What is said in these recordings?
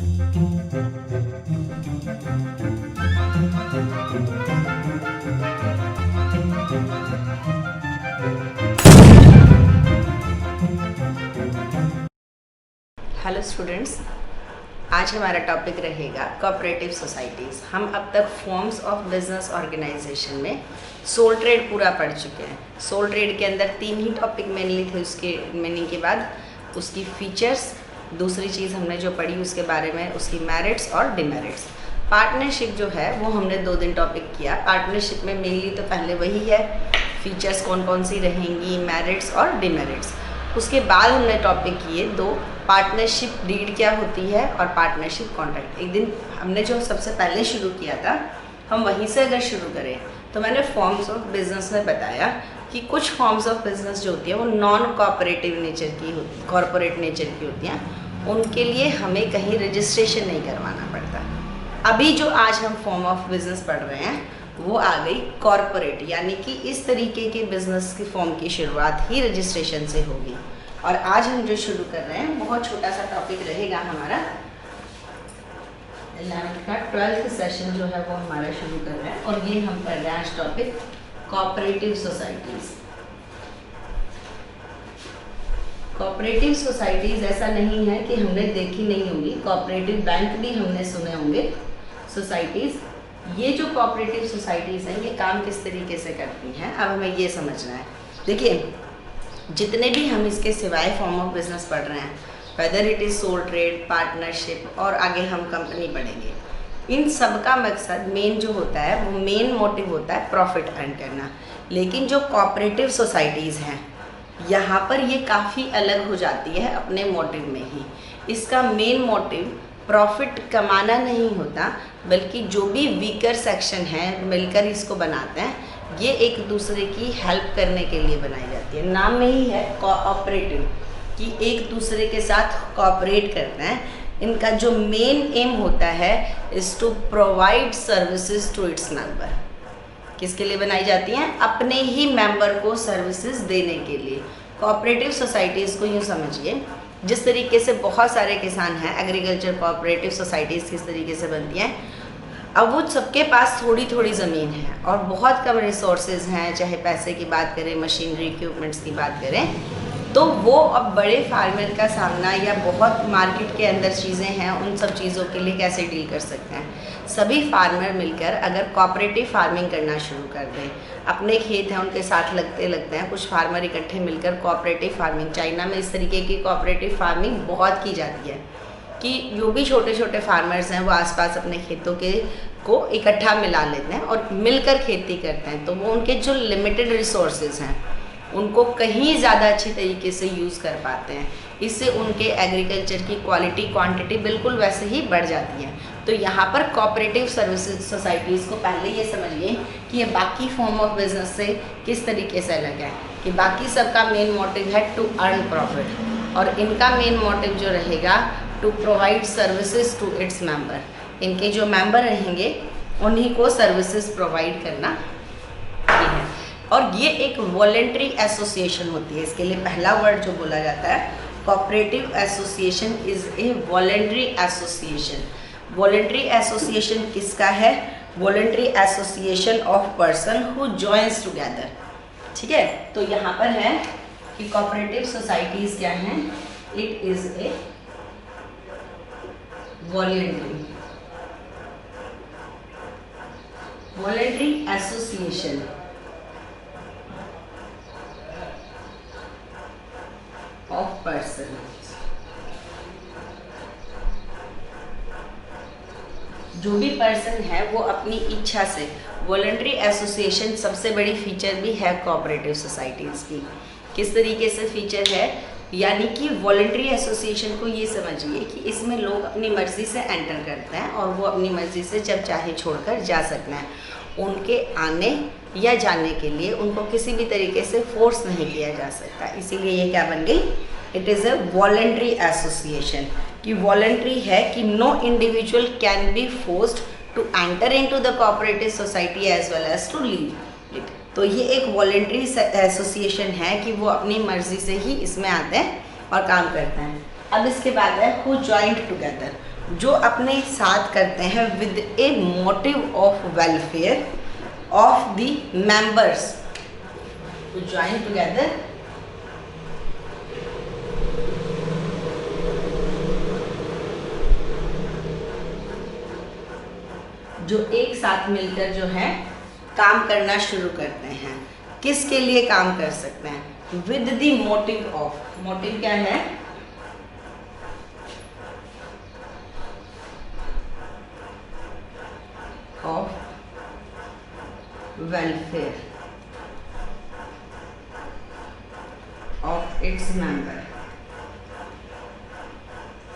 Hello students, आज हमारा topic रहेगा कोऑपरेटिव सोसाइटीज़। हम अब तक फॉर्म्स ऑफ बिजनेस ऑर्गेनाइजेशन में सोल ट्रेड पूरा पढ़ चुके हैं। सोल ट्रेड के अंदर 3 ही टॉपिक मेनली थे, उसके मीनिंग के बाद उसकी फीचर्स, दूसरी चीज़ हमने जो पढ़ी उसके बारे में उसकी मेरिट्स और डिमेरिट्स। पार्टनरशिप जो है वो हमने 2 दिन टॉपिक किया। पार्टनरशिप में मेनली तो पहले वही है, फीचर्स कौन कौन सी रहेंगी, मेरिट्स और डिमेरिट्स। उसके बाद हमने टॉपिक किए 2, पार्टनरशिप डीड क्या होती है और पार्टनरशिप कॉन्ट्रैक्ट। एक दिन हमने जो सबसे पहले शुरू किया था, हम वहीं से अगर शुरू करें तो मैंने फॉर्म्स ऑफ बिजनेस में बताया कि कुछ फॉर्म्स ऑफ बिजनेस जो होती है वो नॉन कॉपरेटिव नेचर की होती, कॉरपोरेट नेचर की होती हैं। उनके लिए हमें कहीं रजिस्ट्रेशन नहीं करवाना पड़ता। अभी जो आज हम फॉर्म ऑफ बिजनेस पढ़ रहे हैं वो आ गई कॉरपोरेट, यानी कि इस तरीके के बिजनेस की फॉर्म की शुरुआत ही रजिस्ट्रेशन से होगी। और आज हम जो शुरू कर रहे हैं बहुत छोटा सा टॉपिक रहेगा हमारा 11th का 12th सेशन जो है वो हमारा शुरू कर रहे हैं। और ये हम पढ़ रहे हैं आज topic cooperative societies. Cooperative societies ऐसा नहीं है कि हमने देखी नहीं होंगी, कोऑपरेटिव बैंक भी हमने सुने होंगे। सोसाइटीज़, ये जो कोऑपरेटिव सोसाइटीज़ हैं ये काम किस तरीके से करती हैं, अब हमें ये समझना है। देखिए, जितने भी हम इसके सिवाय फॉर्म ऑफ बिजनेस पढ़ रहे हैं, whether it is sole trade, partnership और आगे हम कंपनी पढ़ेंगे, इन सब का मकसद मेन जो होता है वो मेन मोटिव होता है प्रॉफिट अर्न करना। लेकिन जो कोऑपरेटिव सोसाइटीज़ हैं यहाँ पर ये काफ़ी अलग हो जाती है अपने मोटिव में ही। इसका मेन मोटिव प्रॉफिट कमाना नहीं होता, बल्कि जो भी वीकर सेक्शन है मिलकर इसको बनाते हैं, ये एक दूसरे की हेल्प करने के लिए बनाई जाती है। नाम में ही है कोऑपरेटिव, कि एक दूसरे के साथ कोऑपरेट करते हैं। इनका जो मेन एम होता है is to provide services to its member. किसके लिए बनाई जाती हैं? अपने ही मेंबर को सर्विसेज देने के लिए। कोऑपरेटिव सोसाइटीज़ को यूँ समझिए, जिस तरीके से बहुत सारे किसान हैं, एग्रीकल्चर कोऑपरेटिव सोसाइटीज़ किस तरीके से बनती हैं, अब वो सबके पास थोड़ी थोड़ी ज़मीन है और बहुत कम रिसोर्सेज हैं, चाहे पैसे की बात करें, मशीनरी इक्विपमेंट्स की बात करें, तो वो अब बड़े फार्मर का सामना या बहुत मार्केट के अंदर चीज़ें हैं उन सब चीज़ों के लिए कैसे डील कर सकते हैं। सभी फार्मर मिलकर अगर कोऑपरेटिव फार्मिंग करना शुरू कर दें, अपने खेत हैं उनके साथ लगते हैं, कुछ फार्मर इकट्ठे मिलकर कोऑपरेटिव फार्मिंग, चाइना में इस तरीके की कोऑपरेटिव फार्मिंग बहुत की जाती है कि जो भी छोटे छोटे फार्मर्स हैं वो आसपास अपने खेतों के को इकट्ठा मिला लेते हैं और मिलकर खेती करते हैं। तो वो उनके जो लिमिटेड रिसोर्सेज हैं उनको कहीं ज़्यादा अच्छी तरीके से यूज़ कर पाते हैं। इससे उनके एग्रीकल्चर की क्वालिटी क्वांटिटी बिल्कुल वैसे ही बढ़ जाती है। तो यहाँ पर कोऑपरेटिव सर्विसेज सोसाइटीज़ को पहले ये समझिए कि ये बाकी फॉर्म ऑफ बिजनेस से किस तरीके से अलग है, कि बाकी सबका मेन मोटिव है टू अर्न प्रॉफिट और इनका मेन मोटिव जो रहेगा to provide services to its member. इनके जो मेंबर रहेंगे उन्हीं को सर्विसेज प्रोवाइड करना है। और ये एक वॉलेंट्री एसोसिएशन होती है। इसके लिए पहला वर्ड जो बोला जाता है, cooperative association is a voluntary association. Voluntary association किसका है? Voluntary association of person who joins together. ठीक है, तो यहाँ पर है कि कोऑपरेटिव सोसाइटीज़ क्या हैं? It is a voluntary association of person. जो भी पर्सन है वो अपनी इच्छा से, वॉलंटरी एसोसिएशन सबसे बड़ी फीचर भी है कोऑपरेटिव सोसाइटीज़ की। किस तरीके से फीचर है? यानी कि वॉलंटरी एसोसिएशन को ये समझिए कि इसमें लोग अपनी मर्ज़ी से एंटर करते हैं और वो अपनी मर्ज़ी से जब चाहे छोड़कर जा सकते हैं। उनके आने या जाने के लिए उनको किसी भी तरीके से फोर्स नहीं किया जा सकता। इसीलिए ये क्या बन गई? It is a voluntary association. कि वॉलंटरी है कि no individual can be forced to enter into the cooperative society as well as to leave it. तो ये एक वॉलंटरी एसोसिएशन है कि वो अपनी मर्जी से ही इसमें आते हैं और काम करते हैं। अब इसके बाद है हु जॉइंट टुगेदर। जो अपने साथ करते हैं with a motive of welfare of the members to join together जो एक साथ मिलकर जो है काम करना शुरू करते हैं। किसके लिए काम कर सकते हैं? With the motive of, motive क्या है? Of welfare of its member,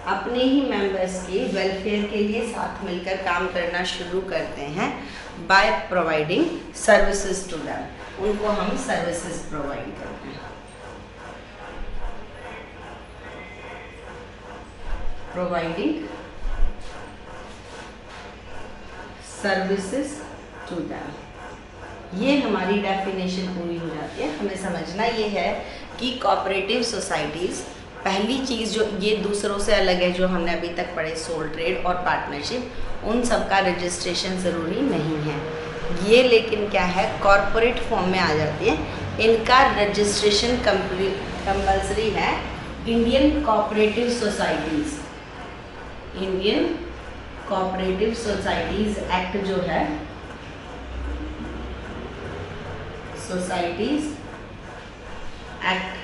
अपने ही मेंबर्स के वेलफेयर के लिए साथ मिलकर काम करना शुरू करते हैं by providing services to them, उनको हम सर्विसेज प्रोवाइड करते हैं। प्रोवाइडिंग सर्विसेज टू देम, ये हमारी डेफिनेशन पूरी हो जाती है। हमें समझना ये है कि कोऑपरेटिव सोसाइटीज़, पहली चीज़ जो ये दूसरों से अलग है, जो हमने अभी तक पढ़े सोल ट्रेड और पार्टनरशिप, उन सब का रजिस्ट्रेशन ज़रूरी नहीं है। ये लेकिन क्या है, कॉरपोरेट फॉर्म में आ जाती है, इनका रजिस्ट्रेशन कंपल्सरी है। Indian cooperative societies, Indian cooperative societies act जो है, सोसाइटीज़ एक्ट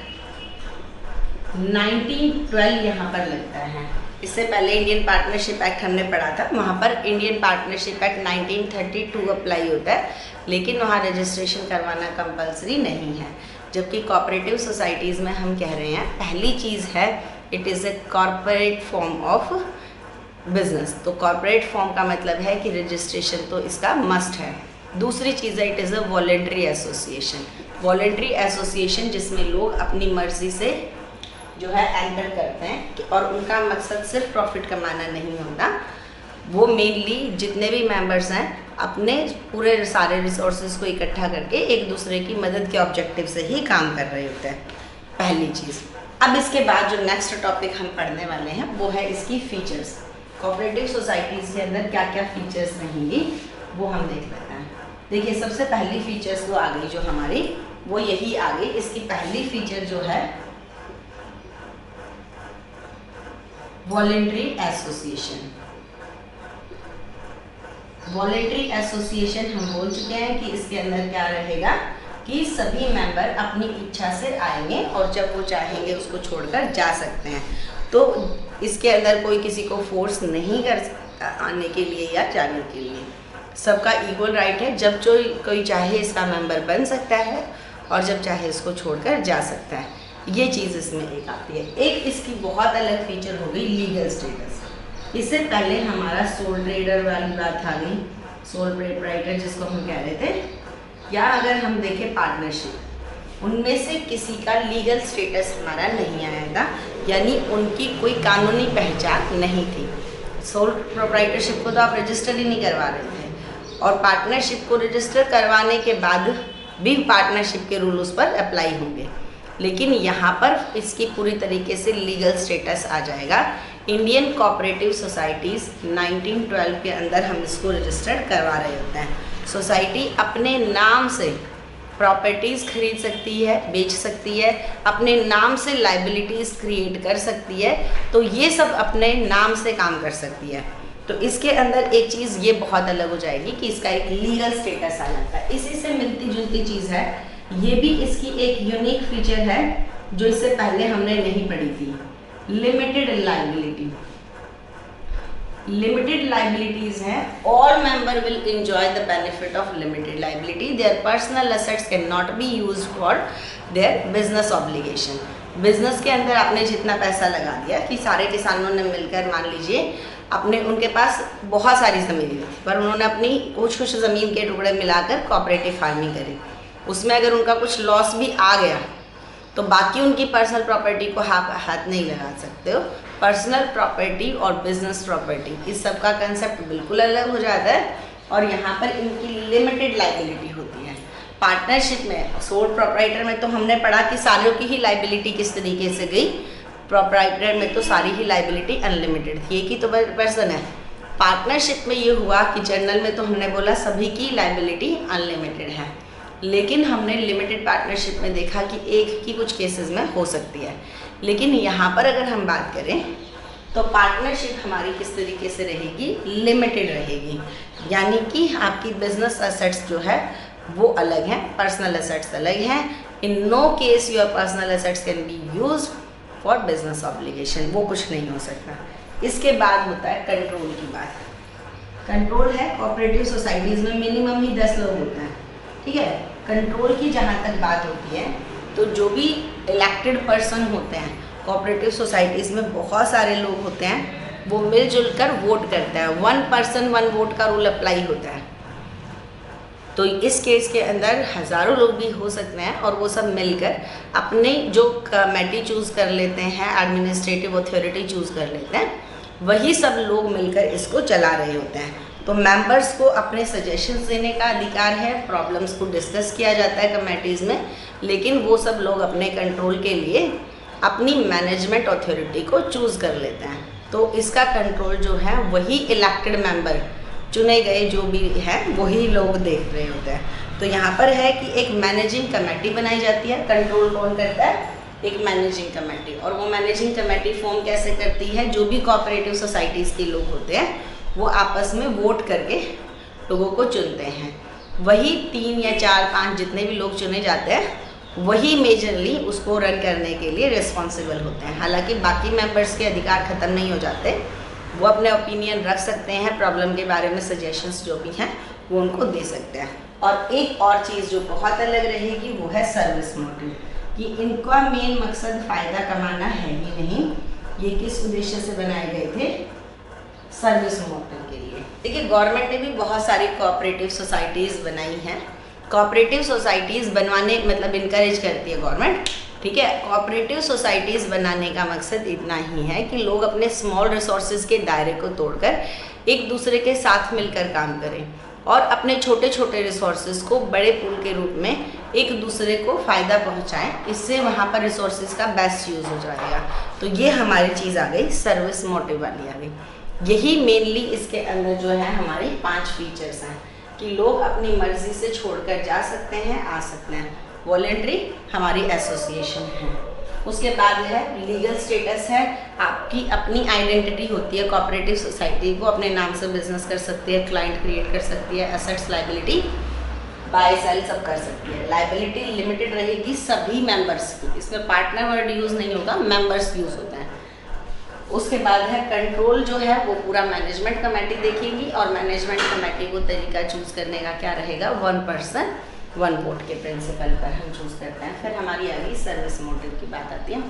1912 यहाँ पर लगता है। इससे पहले इंडियन पार्टनरशिप एक्ट हमने पढ़ा था, वहाँ पर इंडियन पार्टनरशिप एक्ट 1932 अप्लाई होता है, लेकिन वहाँ रजिस्ट्रेशन करवाना कंपलसरी नहीं है। जबकि कोऑपरेटिव सोसाइटीज़ में हम कह रहे हैं पहली चीज़ है it is a corporate form of business. तो कॉरपोरेट फॉर्म का मतलब है कि रजिस्ट्रेशन तो इसका मस्ट है। दूसरी चीज़ है it is a voluntary association. Voluntary association जिसमें लोग अपनी मर्जी से जो है एंटर करते हैं और उनका मकसद सिर्फ प्रॉफिट कमाना नहीं होता, वो मेनली जितने भी मेंबर्स हैं अपने पूरे सारे रिसोर्सेज को इकट्ठा करके एक दूसरे की मदद के ऑब्जेक्टिव से ही काम कर रहे होते हैं, पहली चीज़। अब इसके बाद जो नेक्स्ट टॉपिक हम पढ़ने वाले हैं वो है इसकी फीचर्स। कोऑपरेटिव सोसाइटीज़ के अंदर क्या क्या फीचर्स रहेंगी वो हम देख लेते हैं। देखिए सबसे पहली फीचर्स वो आ गई जो हमारी, वो यही आ गई। इसकी पहली फीचर जो है वॉलेंट्री एसोसिएशन। वॉलेंट्री एसोसिएशन हम बोल चुके हैं कि इसके अंदर क्या रहेगा कि सभी मेंबर अपनी इच्छा से आएंगे और जब वो चाहेंगे उसको छोड़कर जा सकते हैं। तो इसके अंदर कोई किसी को फोर्स नहीं कर सकता आने के लिए या जाने के लिए, सबका इक्वल राइट है। जब जो कोई चाहे इसका मेंबर बन सकता है और जब चाहे इसको छोड़कर जा सकता है। ये चीज़ इसमें एक आती है। एक इसकी बहुत अलग फीचर हो गई लीगल स्टेटस। इससे पहले हमारा सोल ट्रेडर वाली बात आ गई, सोल प्रोप्राइटर जिसको हम कह रहे थे, या अगर हम देखें पार्टनरशिप, उनमें से किसी का लीगल स्टेटस हमारा नहीं आया था, यानी उनकी कोई कानूनी पहचान नहीं थी। सोल प्रोप्राइटरशिप को तो आप रजिस्टर ही नहीं करवा रहे थे, और पार्टनरशिप को रजिस्टर करवाने के बाद भी पार्टनरशिप के रूल उस पर अप्लाई होंगे, लेकिन यहाँ पर इसकी पूरी तरीके से लीगल स्टेटस आ जाएगा। इंडियन कोऑपरेटिव सोसाइटीज़ 1912 के अंदर हम इसको रजिस्टर्ड करवा रहे होते हैं। सोसाइटी अपने नाम से प्रॉपर्टीज़ खरीद सकती है, बेच सकती है, अपने नाम से लाइबिलिटीज़ क्रिएट कर सकती है, तो ये सब अपने नाम से काम कर सकती है। तो इसके अंदर एक चीज़ ये बहुत अलग हो जाएगी कि इसका एक लीगल स्टेटस आ जाता है। इसी से मिलती जुलती चीज़ है, ये भी इसकी एक यूनिक फीचर है जो इससे पहले हमने नहीं पढ़ी थी, लिमिटेड लाइबिलिटी। लिमिटेड लाइबिलिटीज हैं, all member will enjoy the benefit of limited liability, their personal assets can not be used for their business obligation. Business के अंदर आपने जितना पैसा लगा दिया कि सारे किसानों ने मिलकर, मान लीजिए अपने, उनके पास बहुत सारी ज़मीन थी पर उन्होंने अपनी कुछ ज़मीन के टुकड़े मिलाकर कोऑपरेटिव फार्मिंग करी, उसमें अगर उनका कुछ लॉस भी आ गया तो बाकी उनकी पर्सनल प्रॉपर्टी को हाथ नहीं लगा सकते हो। पर्सनल प्रॉपर्टी और बिजनेस प्रॉपर्टी इस सब का कंसेप्ट बिल्कुल अलग हो जाता है, और यहाँ पर इनकी लिमिटेड लाइबिलिटी होती है। पार्टनरशिप में, सोल प्रोप्राइटर में तो हमने पढ़ा कि सारों की ही लाइबिलिटी किस तरीके से गई, प्रोप्राइटर में तो सारी ही लाइबिलिटी अनलिमिटेड थी, एक ही तो पर्सन है। पार्टनरशिप में ये हुआ कि जनरल में तो हमने बोला सभी की लाइबिलिटी अनलिमिटेड है, लेकिन हमने लिमिटेड पार्टनरशिप में देखा कि एक की कुछ केसेस में हो सकती है। लेकिन यहाँ पर अगर हम बात करें तो पार्टनरशिप हमारी किस तरीके से रहेगी, लिमिटेड रहेगी, यानी कि आपकी बिजनेस एसेट्स जो है वो अलग हैं, पर्सनल एसेट्स अलग हैं। In no case your personal assets can be used for business obligation, वो कुछ नहीं हो सकता। इसके बाद होता है कंट्रोल की बात। कंट्रोल है कोऑपरेटिव सोसाइटीज़ में मिनिमम ही 10 लोग होते हैं, ठीक है। कंट्रोल की जहाँ तक बात होती है तो जो भी इलेक्टेड पर्सन होते हैं कोऑपरेटिव सोसाइटीज़ में, बहुत सारे लोग होते हैं, वो मिलजुल कर वोट करते हैं। 1 पर्सन 1 वोट का रूल अप्लाई होता है। तो इस केस के अंदर हज़ारों लोग भी हो सकते हैं और वो सब मिलकर अपने जो कमेटी चूज़ कर लेते हैं, एडमिनिस्ट्रेटिव अथॉरिटी चूज़ कर लेते हैं, वही सब लोग मिलकर इसको चला रहे होते हैं। तो मेंबर्स को अपने सजेशंस देने का अधिकार है, प्रॉब्लम्स को डिस्कस किया जाता है कमेटीज़ में, लेकिन वो सब लोग अपने कंट्रोल के लिए अपनी मैनेजमेंट अथॉरिटी को चूज़ कर लेते हैं। तो इसका कंट्रोल जो है वही इलेक्टेड मेंबर, चुने गए जो भी हैं वही लोग देख रहे होते हैं। तो यहाँ पर है कि एक मैनेजिंग कमेटी बनाई जाती है। कंट्रोल कौन करता है, एक मैनेजिंग कमेटी। और वो मैनेजिंग कमेटी फॉर्म कैसे करती है, जो भी कोऑपरेटिव सोसाइटीज़ के लोग होते हैं वो आपस में वोट करके लोगों को चुनते हैं। वही 3 या 4 5 जितने भी लोग चुने जाते हैं वही मेजरली उसको रन करने के लिए रिस्पॉन्सिबल होते हैं। हालांकि बाकी मेंबर्स के अधिकार ख़त्म नहीं हो जाते, वो अपने ओपिनियन रख सकते हैं, प्रॉब्लम के बारे में सजेशंस जो भी हैं वो उनको दे सकते हैं। और एक और चीज़ जो बहुत अलग रहेगी वो है सर्विस मोटिव, कि इनका मेन मकसद फ़ायदा कमाना है ही नहीं। ये किस उद्देश्य से बनाए गए थे, सर्विस मोटिव के लिए। देखिए गवर्नमेंट ने भी बहुत सारी कोऑपरेटिव सोसाइटीज़ बनाई हैं। कोऑपरेटिव सोसाइटीज़ बनवाने मतलब इनकरेज करती है गवर्नमेंट, ठीक है। कोऑपरेटिव सोसाइटीज़ बनाने का मकसद इतना ही है कि लोग अपने स्मॉल रिसोर्सेज के दायरे को तोड़कर एक दूसरे के साथ मिलकर काम करें और अपने छोटे छोटे रिसोर्सेज को बड़े पूल के रूप में एक दूसरे को फ़ायदा पहुंचाएं। इससे वहाँ पर रिसोर्सेज का बेस्ट यूज़ हो जाएगा। तो ये हमारी चीज़ आ गई, सर्विस मोटिव वाली आ गई। यही मेनली इसके अंदर जो है हमारी 5 फीचर्स हैं कि लोग अपनी मर्जी से छोड़कर जा सकते हैं, आ सकते हैं। वॉलेंट्री हमारी एसोसिएशन है। उसके बाद है लीगल स्टेटस है, आपकी अपनी आइडेंटिटी होती है। कोऑपरेटिव सोसाइटी को अपने नाम से बिजनेस कर सकती है, क्लाइंट क्रिएट कर सकती है, एसेट्स लाइबिलिटी बाय सेल सब कर सकती है। लाइबिलिटी लिमिटेड रहेगी सभी मेंबर्स की, इसमें पार्टनर वर्ड यूज़ नहीं होगा, मेंबर्स यूज़ होता है। उसके बाद है कंट्रोल जो है वो पूरा मैनेजमेंट कमेटी देखेगी और मैनेजमेंट कमेटी को तरीका चूज़ करने का क्या रहेगा, 1 पर्सन 1 वोट के प्रिंसिपल पर हम चूज़ करते हैं। फिर हमारी आ गई सर्विस मोटिव की बात आती है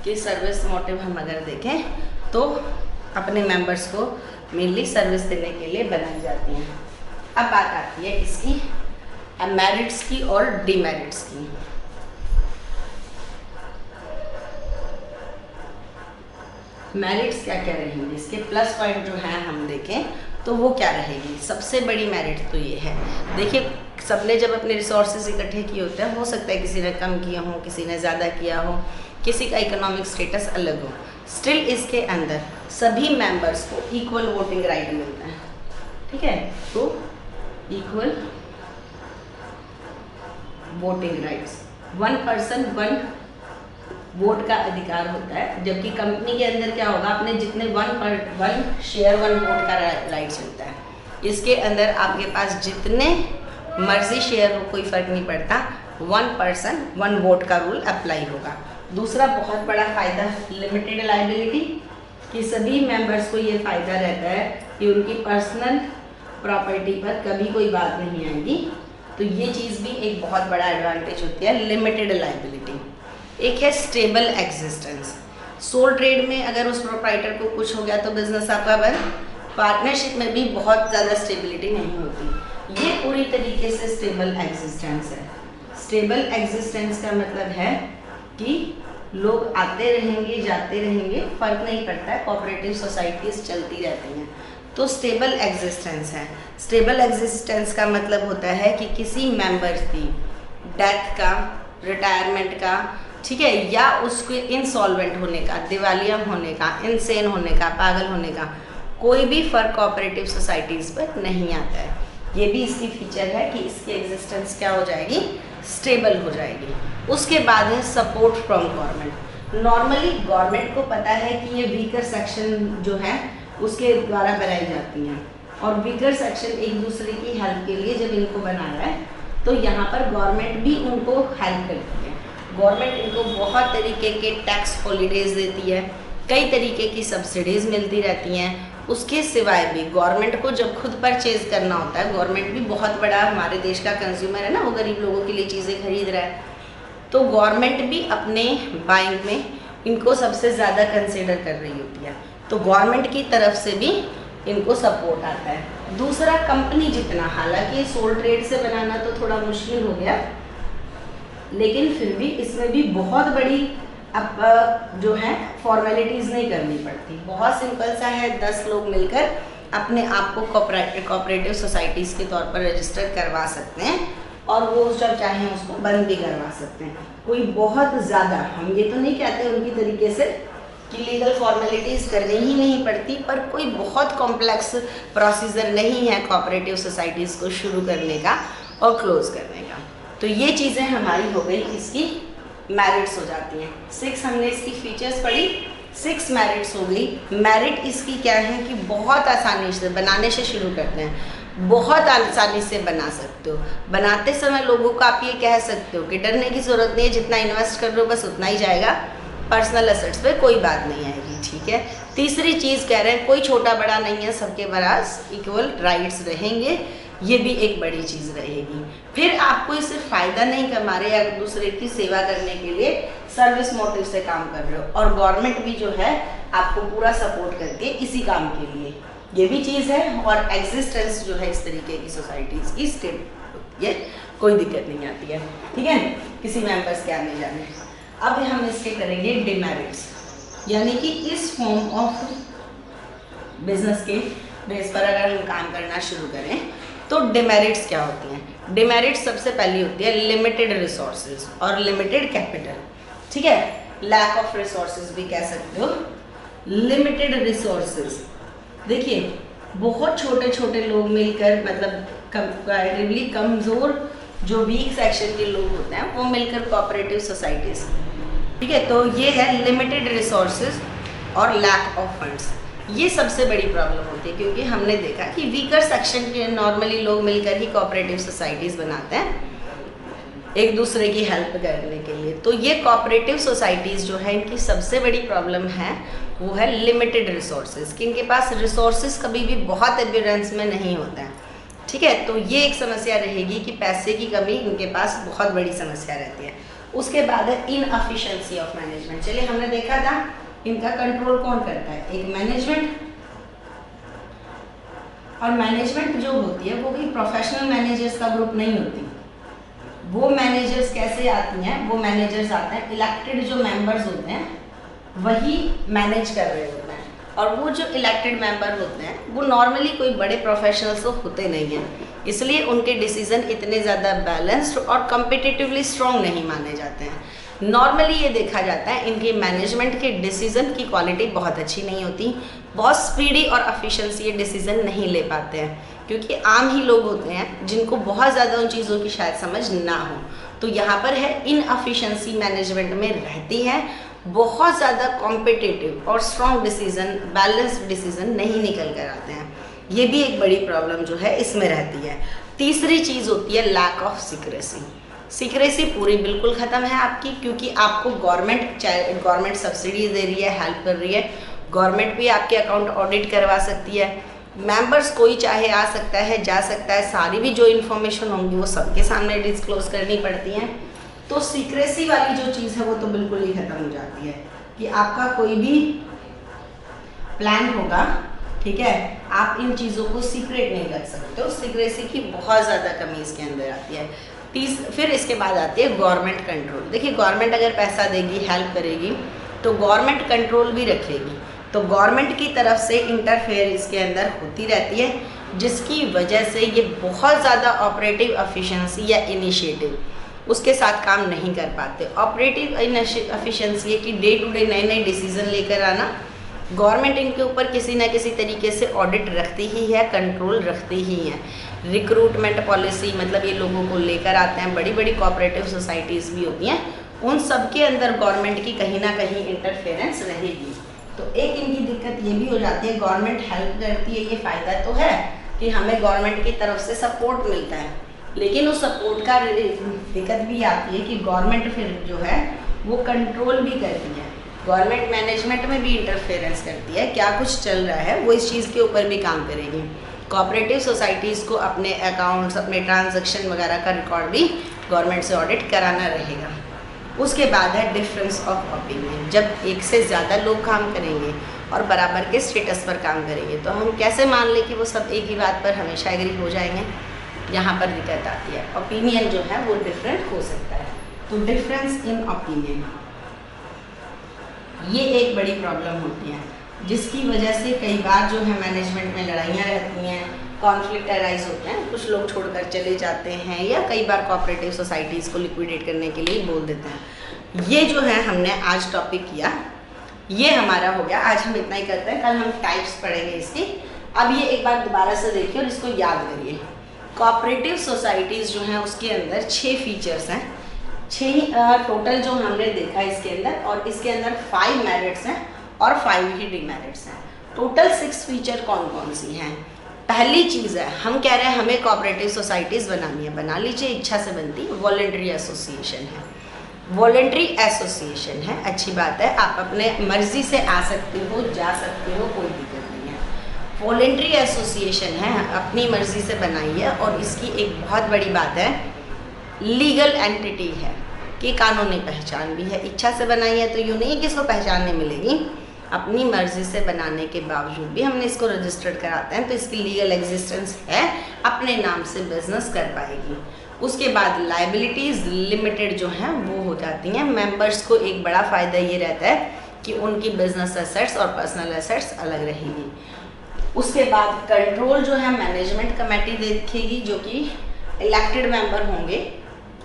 कि सर्विस मोटिव हम अगर देखें तो अपने मेंबर्स को मेनली सर्विस देने के लिए बनाई जाती हैं। अब बात आती है इसकी मेरिट्स की और डीमेरिट्स की। मेरिट्स क्या क्या रहेंगे, इसके प्लस पॉइंट जो हैं हम देखें तो वो क्या रहेगी। सबसे बड़ी मेरिट तो ये है, देखिए सबने जब अपने रिसोर्सेज इकट्ठे किए होते हैं, हो सकता है किसी ने कम किया हो, किसी ने ज़्यादा किया हो, किसी का इकोनॉमिक स्टेटस अलग हो, स्टिल इसके अंदर सभी मेंबर्स को इक्वल वोटिंग राइट मिलता है, ठीक है। तो equal voting rights, 1 person 1 vote का अधिकार होता है। जबकि कंपनी के अंदर क्या होगा, अपने जितने 1 शेयर 1 वोट का राइट्स मिलता है। इसके अंदर आपके पास जितने मर्जी शेयर हो कोई फ़र्क नहीं पड़ता, 1 पर्सन 1 वोट का रूल अप्लाई होगा। दूसरा बहुत बड़ा फ़ायदा लिमिटेड लाइबिलिटी, कि सभी मेंबर्स को ये फ़ायदा रहता है कि उनकी पर्सनल प्रॉपर्टी पर कभी कोई बात नहीं आएगी। तो ये चीज़ भी एक बहुत बड़ा एडवांटेज होती है लिमिटेड लाइबिलिटी। एक है स्टेबल एग्जिस्टेंस, सोल ट्रेड में अगर उस प्रोप्राइटर को कुछ हो गया तो बिजनेस आपका बंद। पार्टनरशिप में भी बहुत ज़्यादा स्टेबिलिटी नहीं होती, ये पूरी तरीके से स्टेबल एग्जिस्टेंस है। स्टेबल एग्जिस्टेंस का मतलब है कि लोग आते रहेंगे जाते रहेंगे, फ़र्क नहीं पड़ता है, कोऑपरेटिव सोसाइटीज़ चलती रहती हैं, तो स्टेबल एग्जिस्टेंस है। स्टेबल एग्जिस्टेंस का मतलब होता है कि किसी मेंबर की डेथ का, रिटायरमेंट का, ठीक है, या उसके इंसॉल्वेंट होने का, दिवालिया होने का, इनसेन होने का, पागल होने का कोई भी फर्क कोऑपरेटिव सोसाइटीज़ पर नहीं आता है। ये भी इसकी फीचर है कि इसकी एग्जिस्टेंस क्या हो जाएगी, स्टेबल हो जाएगी। उसके बाद है support from government. Normally government को पता है कि ये वीकर सेक्शन जो है उसके द्वारा बनाई जाती हैं, और वीकर सेक्शन एक दूसरे की हेल्प के लिए जब इनको बनाया है तो यहाँ पर गवर्नमेंट भी उनको हेल्प करती है। गवर्नमेंट इनको बहुत तरीके के टैक्स हॉलीडेज देती है, कई तरीके की सब्सिडीज़ मिलती रहती हैं। उसके सिवाय भी गवर्नमेंट को जब खुद परचेज करना होता है, गवर्नमेंट भी बहुत बड़ा हमारे देश का कंज्यूमर है ना, वो गरीब लोगों के लिए चीज़ें खरीद रहा है, तो गवर्नमेंट भी अपने बाइंग में इनको सबसे ज़्यादा कंसिडर कर रही होती है, तो गवर्नमेंट की तरफ से भी इनको सपोर्ट आता है। दूसरा, कंपनी जितना, हालांकि सोल ट्रेड से बनाना तो थोड़ा मुश्किल हो गया, लेकिन फिर भी इसमें भी बहुत बड़ी अब जो है फॉर्मेलिटीज़ नहीं करनी पड़ती, बहुत सिंपल सा है। 10 लोग मिलकर अपने आप को कोऑपरेटिव सोसाइटीज़ के तौर पर रजिस्टर करवा सकते हैं, और वो जब चाहें उसको बंद भी करवा सकते हैं। कोई बहुत ज़्यादा, हम ये तो नहीं कहते उनकी तरीके से कि लीगल फॉर्मेलिटीज़ करनी ही नहीं पड़ती, पर कोई बहुत कॉम्प्लेक्स प्रोसीजर नहीं है कोऑपरेटिव सोसाइटीज़ को शुरू करने का और क्लोज़ करने का। तो ये चीज़ें हमारी हो गई, इसकी मेरिट्स हो जाती हैं। 6 हमने इसकी फीचर्स पढ़ी, 6 मेरिट्स हो गई। मेरिट इसकी क्या है कि बहुत आसानी से बनाने से शुरू करते हैं, बहुत आसानी से बना सकते हो। बनाते समय लोगों को आप ये कह सकते हो कि डरने की ज़रूरत नहीं है, जितना इन्वेस्ट कर रहे हो बस उतना ही जाएगा, पर्सनल एसेट्स पे कोई बात नहीं आएगी, ठीक है। तीसरी चीज़ कह रहे हैं कोई छोटा बड़ा नहीं है, सबके पास इक्वल राइट्स रहेंगे, ये भी एक बड़ी चीज़ रहेगी। फिर आपको इससे फ़ायदा नहीं कमा रहे, या दूसरे की सेवा करने के लिए सर्विस मोटिव से काम कर रहे हो, और गवर्नमेंट भी जो है आपको पूरा सपोर्ट करती है इसी काम के लिए, ये भी चीज़ है। और एग्जिस्टेंस जो है इस तरीके की सोसाइटीज़ की स्टेबल होती है, कोई दिक्कत नहीं आती है, ठीक है, किसी मेंबर्स के आने जाने। अब हम इसके करेंगे डिमेरिट्स, यानी कि इस फॉर्म ऑफ बिजनेस के बेस पर अगर हम काम करना शुरू करें तो डिमेरिट्स क्या होती हैं। डिमेरिट्स सबसे पहली होती है लिमिटेड रिसोर्सेज और लिमिटेड कैपिटल, ठीक है, लैक ऑफ रिसोर्सेज भी कह सकते हो। लिमिटेड रिसोर्सेज, देखिए बहुत छोटे छोटे लोग मिलकर, मतलब कंपैरेटिवली कमज़ोर जो वीक सेक्शन के लोग होते हैं वो मिलकर कोऑपरेटिव सोसाइटीज़, ठीक है, तो ये है लिमिटेड रिसोर्सेज और लैक ऑफ फंड्स। ये सबसे बड़ी प्रॉब्लम होती है, क्योंकि हमने देखा कि वीकर सेक्शन के नॉर्मली लोग मिलकर ही कोऑपरेटिव सोसाइटीज़ बनाते हैं एक दूसरे की हेल्प करने के लिए। तो ये कोऑपरेटिव सोसाइटीज़ जो है इनकी सबसे बड़ी प्रॉब्लम है वो है लिमिटेड रिसोर्सेज, कि इनके पास रिसोर्सेज कभी भी बहुत एब्यूरेंस में नहीं होता है, ठीक है। तो ये एक समस्या रहेगी कि पैसे की कमी इनके पास बहुत बड़ी समस्या रहती है। उसके बाद है इनएफिशिएंसी ऑफ मैनेजमेंट। चलिए हमने देखा था इनका कंट्रोल कौन करता है, एक मैनेजमेंट, और मैनेजमेंट जो होती है वो भी प्रोफेशनल मैनेजर्स का ग्रुप नहीं होती। वो मैनेजर्स कैसे आती हैं, वो मैनेजर्स आते हैं, इलेक्टेड जो मेंबर्स होते हैं वही मैनेज कर रहे होते हैं, और वो जो इलेक्टेड मेंबर होते हैं वो नॉर्मली कोई बड़े प्रोफेशनल्स तो होते नहीं हैं, इसलिए उनके डिसीजन इतने ज़्यादा बैलेंस्ड और कम्पिटिटिवली स्ट्रॉन्ग नहीं माने जाते हैं। नॉर्मली ये देखा जाता है इनकी मैनेजमेंट के डिसीज़न की क्वालिटी बहुत अच्छी नहीं होती, बहुत स्पीडी और एफिशिएंसी ये डिसीज़न नहीं ले पाते हैं, क्योंकि आम ही लोग होते हैं जिनको बहुत ज़्यादा उन चीज़ों की शायद समझ ना हो। तो यहाँ पर है इनएफिशिएंसी मैनेजमेंट में रहती है, बहुत ज़्यादा कॉम्पिटिटिव और स्ट्रॉन्ग डिसीज़न, बैलेंस्ड डिसीज़न नहीं निकल कर आते हैं। ये भी एक बड़ी प्रॉब्लम जो है इसमें रहती है। तीसरी चीज़ होती है लैक ऑफ सीक्रेसी। सीक्रेसी पूरी बिल्कुल ख़त्म है आपकी, क्योंकि आपको गवर्नमेंट सब्सिडी दे रही है, हेल्प कर रही है, गवर्नमेंट भी आपके अकाउंट ऑडिट करवा सकती है, मेंबर्स कोई चाहे आ सकता है, जा सकता है, सारी भी जो इन्फॉर्मेशन होंगी वो सबके सामने डिस्क्लोज करनी पड़ती हैं। तो सीक्रेसी वाली जो चीज़ है वो तो बिल्कुल ही ख़त्म हो जाती है कि आपका कोई भी प्लान होगा, ठीक है, आप इन चीज़ों को सीक्रेट नहीं रख सकते हो। सीक्रेसी की बहुत ज़्यादा कमी इसके अंदर आती है। फिर इसके बाद आती है गवर्नमेंट कंट्रोल। देखिए गवर्नमेंट अगर पैसा देगी, हेल्प करेगी, तो गवर्नमेंट कंट्रोल भी रखेगी, तो गवर्नमेंट की तरफ से इंटरफेयर इसके अंदर होती रहती है, जिसकी वजह से ये बहुत ज़्यादा ऑपरेटिव एफिशिएंसी या इनिशिएटिव उसके साथ काम नहीं कर पाते। ऑपरेटिव इनएफिशिएंसी है कि डे टू डे नए नए डिसीजन लेकर आना। गवर्नमेंट इनके ऊपर किसी न किसी तरीके से ऑडिट रखती ही है, कंट्रोल रखती ही है। रिक्रूटमेंट पॉलिसी मतलब ये लोगों को लेकर आते हैं, बड़ी बड़ी कोऑपरेटिव सोसाइटीज़ भी होती हैं, उन सब के अंदर गवर्नमेंट की कहीं ना कहीं इंटरफेरेंस रहेगी। तो एक इनकी दिक्कत ये भी हो जाती है, गवर्नमेंट हेल्प करती है, ये फ़ायदा तो है कि हमें गवर्नमेंट की तरफ से सपोर्ट मिलता है, लेकिन उस सपोर्ट का दिक्कत भी आती है कि गवर्नमेंट फिर जो है वो कंट्रोल भी करती है, गवर्नमेंट मैनेजमेंट में भी इंटरफेरेंस करती है, क्या कुछ चल रहा है वो इस चीज़ के ऊपर भी काम करेगी। कोऑपरेटिव सोसाइटीज़ को अपने अकाउंट्स, अपने ट्रांजैक्शन वगैरह का रिकॉर्ड भी गवर्नमेंट से ऑडिट कराना रहेगा। उसके बाद है डिफरेंस ऑफ ओपिनियन। जब एक से ज़्यादा लोग काम करेंगे और बराबर के स्टेटस पर काम करेंगे तो हम कैसे मान लें कि वो सब एक ही बात पर हमेशा एग्री हो जाएंगे। यहाँ पर दिक्कत आती है, ओपिनियन जो है वो डिफरेंट हो सकता है। तो डिफरेंस इन ओपिनियन ये एक बड़ी प्रॉब्लम होती है, जिसकी वजह से कई बार जो है मैनेजमेंट में लड़ाइयाँ रहती हैं, कॉन्फ्लिक्ट अराइज होते हैं, कुछ लोग छोड़कर चले जाते हैं या कई बार कोऑपरेटिव सोसाइटीज़ को लिक्विडेट करने के लिए बोल देते हैं। ये जो है हमने आज टॉपिक किया, ये हमारा हो गया। आज हम इतना ही करते हैं, कल हम टाइप्स पढ़ेंगे इसकी। अब ये एक बार दोबारा से देखिए और इसको याद करिए। कोऑपरेटिव सोसाइटीज़ जो हैं उसके अंदर 6 फीचर्स हैं, 6 टोटल जो हमने देखा इसके अंदर, और इसके अंदर 5 मेरिट्स हैं और 5 ही डिमेरिट्स हैं। टोटल 6 फीचर कौन कौन सी हैं? पहली चीज़ है, हम कह रहे हैं हमें कोऑपरेटिव सोसाइटीज़ बनानी है, बना लीजिए, इच्छा से बनती। वॉलंटरी एसोसिएशन है, वॉलंटरी एसोसिएशन है, अच्छी बात है, आप अपने मर्जी से आ सकते हो, जा सकते हो, कोई दिक्कत नहीं है। वॉलंटरी एसोसिएशन है, अपनी मर्जी से बनाई है, और इसकी एक बहुत बड़ी बात है, लीगल एंटिटी है कि कानूनी पहचान भी है। इच्छा से बनाई है तो यूँ नहीं कि इसको पहचान नहीं मिलेगी, अपनी मर्जी से बनाने के बावजूद भी हमने इसको रजिस्टर्ड कराते हैं, तो इसकी लीगल एग्जिस्टेंस है, अपने नाम से बिजनेस कर पाएगी। उसके बाद लायबिलिटीज़ लिमिटेड जो हैं वो हो जाती हैं। मेंबर्स को एक बड़ा फ़ायदा ये रहता है कि उनकी बिजनेस एसेट्स और पर्सनल एसेट्स अलग रहेगी। उसके बाद कंट्रोल जो है मैनेजमेंट कमेटी देखेगी, जो कि इलेक्टेड मेंबर होंगे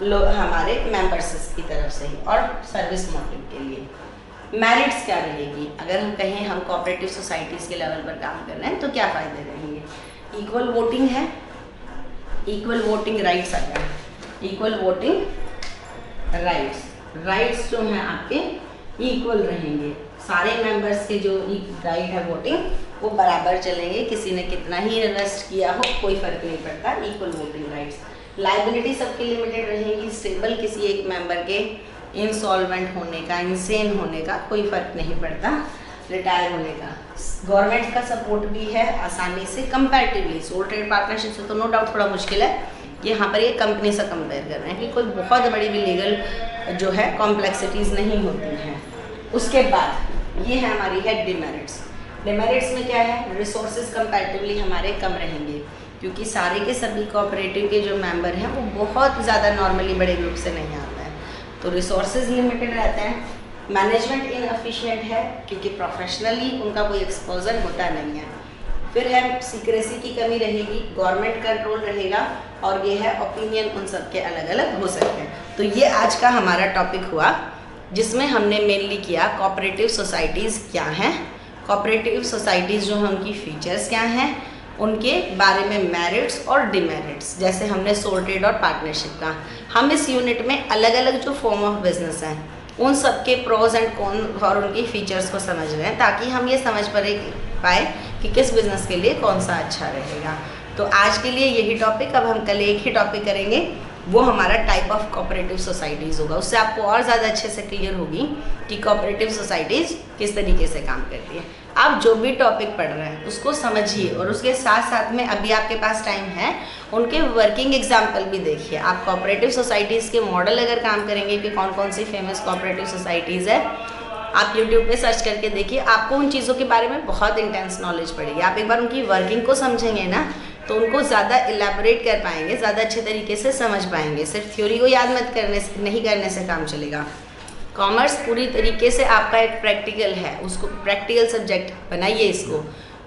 हमारे मेंबर्स की तरफ से ही, और सर्विस मोटिव के लिए। मेरिट्स क्या रहेगी? अगर हम कहें हम कोऑपरेटिव सोसाइटीज़ के लेवल पर काम कर रहे हैं तो क्या फ़ायदे रहेंगे? इक्वल वोटिंग है, इक्वल वोटिंग राइट्स आ गया, इक्वल वोटिंग राइट्स जो हैं आपके इक्वल रहेंगे। सारे मेंबर्स के जो राइट है वोटिंग वो बराबर चलेंगे, किसी ने कितना ही इन्वेस्ट किया हो कोई फ़र्क नहीं पड़ता, इक्वल वोटिंग राइट्स। लायबिलिटी सबकी लिमिटेड रहेगी, स्टेबल, किसी एक मेंबर के इंसॉल्वेंट होने का, इंसेन होने का कोई फ़र्क नहीं पड़ता, रिटायर होने का। गवर्नमेंट का सपोर्ट भी है आसानी से, कंपैरेटिवली सोल ट्रेड पार्टनरशिप से तो नो डाउट थोड़ा मुश्किल है, यहाँ पर ये कंपनी से कंपेयर कर रहे हैं कि कोई बहुत बड़ी भी लीगल जो है कॉम्प्लेक्सिटीज़ नहीं होती हैं। उसके बाद ये है हमारी है डिमेरिट्स। डिमेरिट्स में क्या है? रिसोर्सेज कंपैरेटिवली हमारे कम रहेंगे, क्योंकि सारे के सभी कोऑपरेटिव के जो मेंबर हैं वो बहुत ज़्यादा नॉर्मली बड़े ग्रुप से नहीं आते हैं, तो रिसोर्सेज लिमिटेड रहते हैं। मैनेजमेंट इनएफिशिएंट है, क्योंकि प्रोफेशनली उनका कोई एक्सपोजर होता नहीं है। फिर है सीक्रेसी की कमी रहेगी, गवर्नमेंट कंट्रोल रहेगा, और ये है ओपिनियन उन सब के अलग अलग हो सकते हैं। तो ये आज का हमारा टॉपिक हुआ, जिसमें हमने मेनली किया कोऑपरेटिव सोसाइटीज़ क्या हैं, कोऑपरेटिव सोसाइटीज़ जो हैं उनकी फीचर्स क्या हैं, उनके बारे में मेरिट्स और डिमेरिट्स, जैसे हमने सोल ट्रेड और पार्टनरशिप का। हम इस यूनिट में अलग अलग जो फॉर्म ऑफ बिजनेस हैं उन सब के प्रोज एंड कॉन और उनकी फीचर्स को समझ रहे हैं, ताकि हम ये समझ पाए कि किस बिज़नेस के लिए कौन सा अच्छा रहेगा। तो आज के लिए यही टॉपिक, अब हम कल एक ही टॉपिक करेंगे, वो हमारा टाइप ऑफ कोऑपरेटिव सोसाइटीज़ होगा। उससे आपको और ज़्यादा अच्छे से क्लियर होगी कि कोऑपरेटिव सोसाइटीज़ किस तरीके से काम करती है। आप जो भी टॉपिक पढ़ रहे हैं उसको समझिए, और उसके साथ साथ में अभी आपके पास टाइम है उनके वर्किंग एग्जाम्पल भी देखिए। आप कोऑपरेटिव सोसाइटीज़ के मॉडल अगर काम करेंगे कि कौन कौन सी फेमस कोऑपरेटिव सोसाइटीज़ है, आप यूट्यूब पे सर्च करके देखिए, आपको उन चीज़ों के बारे में बहुत इंटेंस नॉलेज पड़ेगी। आप एक बार उनकी वर्किंग को समझेंगे ना तो उनको ज़्यादा इलेबोरेट कर पाएंगे, ज़्यादा अच्छे तरीके से समझ पाएंगे। सिर्फ थ्योरी को याद नहीं करने से काम चलेगा। कॉमर्स पूरी तरीके से आपका एक प्रैक्टिकल है, उसको प्रैक्टिकल सब्जेक्ट बनाइए इसको,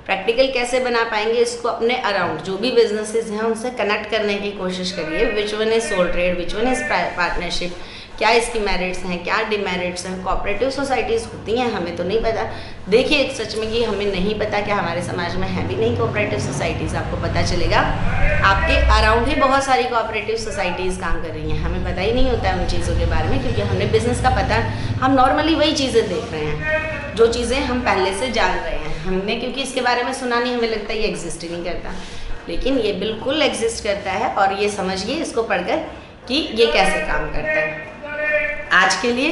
प्रैक्टिकल कैसे बना पाएंगे इसको अपने अराउंड जो भी बिजनेसेस हैं उनसे कनेक्ट करने की कोशिश करिए। Which one is sole trade, which one is partnership, क्या इसकी मेरिट्स हैं, क्या डिमेरिट्स हैं। कोऑपरेटिव सोसाइटीज़ होती हैं, हमें तो नहीं पता। देखिए सच में कि हमें नहीं पता कि हमारे समाज में है भी नहीं कोऑपरेटिव सोसाइटीज़। आपको पता चलेगा आपके अराउंड ही बहुत सारी कोऑपरेटिव सोसाइटीज़ काम कर रही हैं, हमें पता ही नहीं होता है उन चीज़ों के बारे में, क्योंकि हमने बिज़नेस का पता, हम नॉर्मली वही चीज़ें देख रहे हैं जो चीज़ें हम पहले से जान रहे हैं। हमने क्योंकि इसके बारे में सुना नहीं, हमें लगता है ये एग्जिस्ट ही नहीं करता, लेकिन ये बिल्कुल एग्जिस्ट करता है। और ये समझिए इसको पढ़कर कि ये कैसे काम करता है। आज के लिए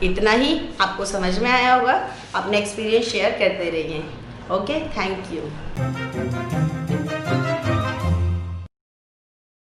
इतना ही, आपको समझ में आया होगा। अपने एक्सपीरियंस शेयर करते रहिए। Okay, thank you.